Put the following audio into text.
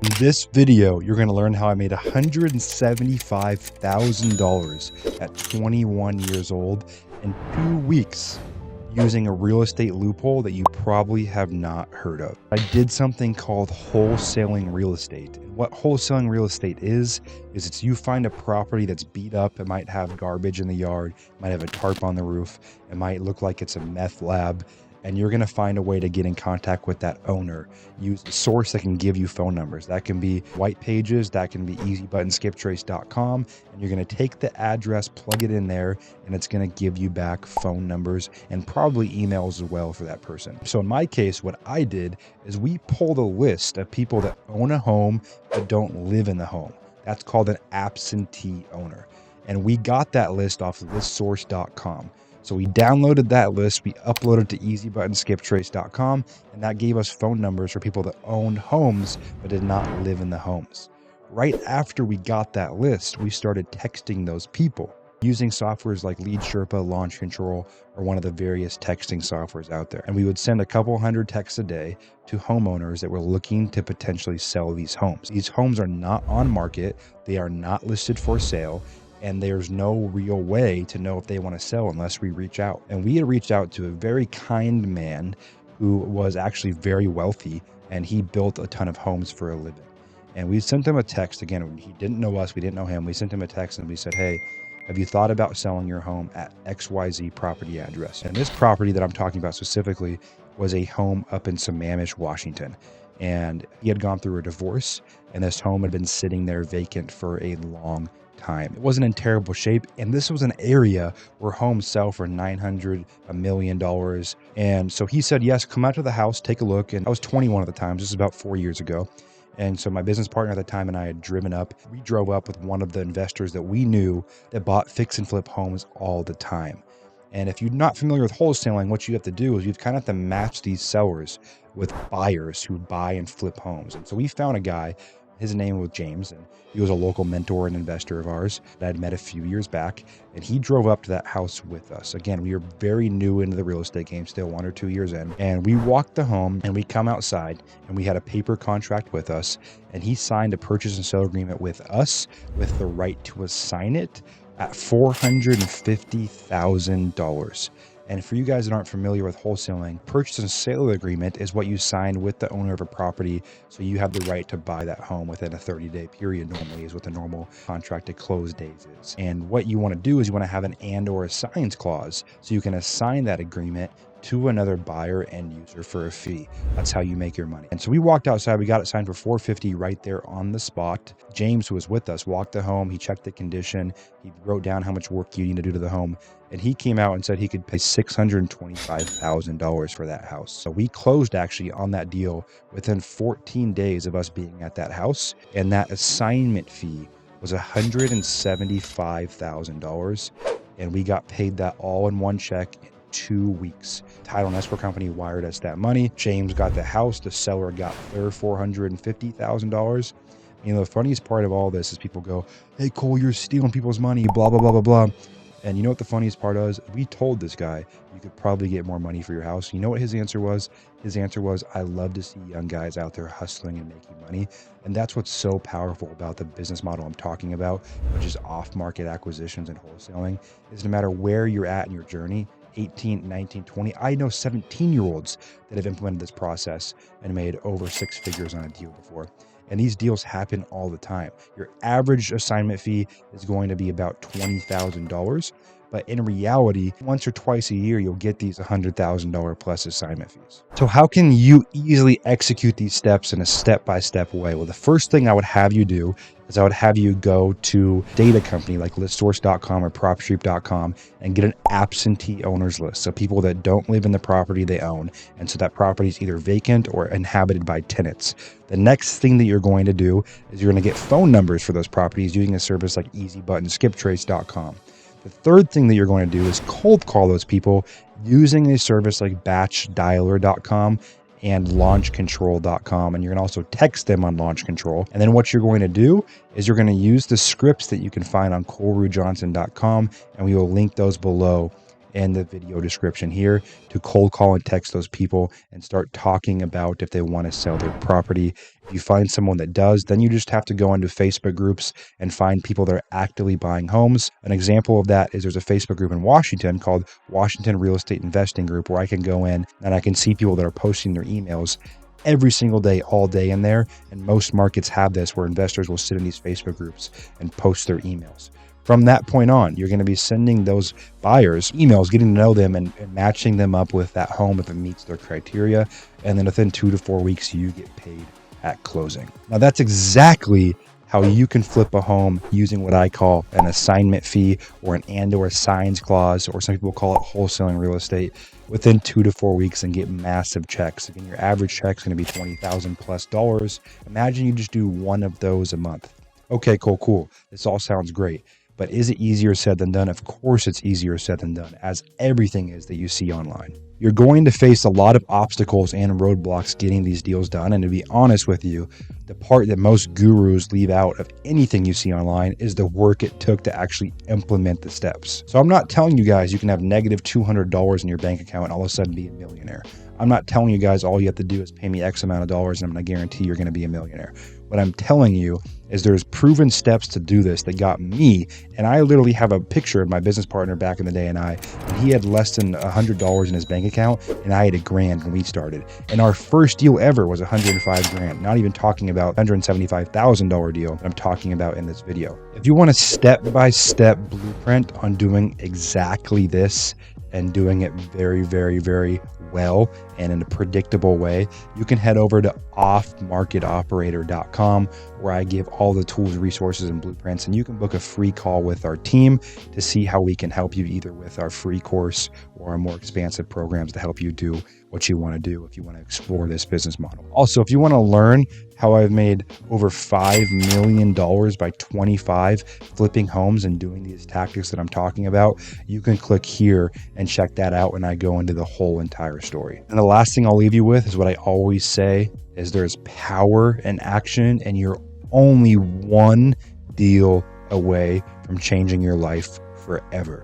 In this video, you're going to learn how I made $175,000 at 21 years old in 2 weeks using a real estate loophole that you probably have not heard of. I did something called wholesaling real estate. And what wholesaling real estate is it's you find a property that's beat up. It might have garbage in the yard, it might have a tarp on the roof, it might look like it's a meth lab, and you're going to find a way to get in contact with that owner. Use a source that can give you phone numbers. That can be white pages, that can be easybuttonskiptrace.com, and you're going to take the address, plug it in there, and it's going to give you back phone numbers and probably emails as well for that person. So in my case, what I did is we pulled a list of people that own a home but don't live in the home. That's called an absentee owner. And we got that list off of listsource.com. So we downloaded that list, we uploaded to easybuttonskiptrace.com, and that gave us phone numbers for people that owned homes but did not live in the homes. Right after we got that list, we started texting those people using softwares like Lead Sherpa, Launch Control, or one of the various texting softwares out there. And we would send a couple hundred texts a day to homeowners that were looking to potentially sell these homes. These homes are not on market, they are not listed for sale, and there's no real way to know if they want to sell unless we reach out. And we had reached out to a very kind man who was actually very wealthy, and he built a ton of homes for a living. And we sent him a text. Again, he didn't know us, we didn't know him. We sent him a text and we said, hey, have you thought about selling your home at XYZ property address? And this property that I'm talking about specifically was a home up in Sammamish, Washington. And he had gone through a divorce, and this home had been sitting there vacant for a long time. It wasn't in terrible shape, and this was an area where homes sell for $900, $1 million. And so he said, yes, come out to the house, take a look. And I was 21 at the time. This is about 4 years ago. And so my business partner at the time and I had driven up. We drove up with one of the investors that we knew that bought fix and flip homes all the time. And if you're not familiar with wholesaling, what you have to do is you kind of have to match these sellers with buyers who buy and flip homes. And so we found a guy. His name was James, and he was a local mentor and investor of ours that I'd met a few years back, and he drove up to that house with us. Again, we were very new into the real estate game, still 1 or 2 years in, and we walked the home, and we come outside, and we had a paper contract with us, and he signed a purchase and sale agreement with us with the right to assign it at $450,000. And for you guys that aren't familiar with wholesaling, purchase and sale agreement is what you sign with the owner of a property, so you have the right to buy that home within a 30-day period. Normally is what the normal contract to close days is. And what you want to do is you want to have an and or assigns clause, so you can assign that agreement to another buyer and user for a fee. That's how you make your money. And so we walked outside, we got it signed for $450 right there on the spot. James, who was with us, walked the home, he checked the condition, he wrote down how much work you need to do to the home, and he came out and said he could pay $625,000 for that house. So we closed actually on that deal within 14 days of us being at that house, and that assignment fee was $175,000, and we got paid that all in one check in 2 weeks. Title and escrow company wired us that money. James got the house, the seller got their $450,000. You know, the funniest part of all this is people go, hey Cole, you're stealing people's money, blah, blah, blah, blah, blah. And you know what the funniest part is? We told this guy, you could probably get more money for your house. You know what his answer was? His answer was, I love to see young guys out there hustling and making money. And that's what's so powerful about the business model I'm talking about, which is off-market acquisitions and wholesaling, is no matter where you're at in your journey, 18, 19, 20. I know 17-year-olds that have implemented this process and made over 6 figures on a deal before. And these deals happen all the time. Your average assignment fee is going to be about $20,000. But in reality, once or twice a year, you'll get these $100,000 plus assignment fees. So how can you easily execute these steps in a step-by-step way? Well, the first thing I would have you do is I would have you go to data company like listsource.com or propstreet.com and get an absentee owners list. So people that don't live in the property they own. And so that property is either vacant or inhabited by tenants. The next thing that you're going to do is you're going to get phone numbers for those properties using a service like easybuttonskiptrace.com. The third thing that you're going to do is cold call those people using a service like batchdialer.com and launchcontrol.com. And you're going to also text them on Launch Control. And then what you're going to do is you're going to use the scripts that you can find on Ruud-Johnson.com, and we will link those below in the video description here to cold call and text those people and start talking about if they want to sell their property. If you find someone that does, then you just have to go into Facebook groups and find people that are actively buying homes. An example of that is there's a Facebook group in Washington called Washington Real Estate Investing Group, where I can go in and I can see people that are posting their emails every single day, all day in there. And most markets have this, where investors will sit in these Facebook groups and post their emails. From that point on, you're going to be sending those buyers emails, getting to know them and matching them up with that home if it meets their criteria. And then within 2 to 4 weeks, you get paid at closing. Now, that's exactly how you can flip a home using what I call an assignment fee or an and/or signs clause, or some people call it wholesaling real estate, within 2 to 4 weeks and get massive checks. Again, your average check is going to be $20,000 plus. Imagine you just do one of those a month. Okay, cool. This all sounds great. But is it easier said than done? Of course it's easier said than done, as everything is that you see online. You're going to face a lot of obstacles and roadblocks getting these deals done. And to be honest with you, the part that most gurus leave out of anything you see online is the work it took to actually implement the steps. So I'm not telling you guys you can have negative $200 in your bank account and all of a sudden be a millionaire. I'm not telling you guys all you have to do is pay me X amount of dollars and I'm going to guarantee you're going to be a millionaire. What I'm telling you is there's proven steps to do this that got me, and I literally have a picture of my business partner back in the day and he had less than $100 in his bank account and I had $1,000 when we started. And our first deal ever was $105,000, not even talking about $175,000 deal I'm talking about in this video. If you want a step-by-step blueprint on doing exactly this and doing it very, very, very well and in a predictable way, you can head over to offmarketoperator.com, where I give all the tools, resources, and blueprints, and you can book a free call with our team to see how we can help you either with our free course or our more expansive programs to help you do what you want to do if you want to explore this business model. Also, if you want to learn how I've made over $5 million by 25 flipping homes and doing these tactics that I'm talking about, you can click here and check that out when I go into the whole entire story. And the last thing I'll leave you with is what I always say is there's power in action, and you're only one deal away from changing your life forever.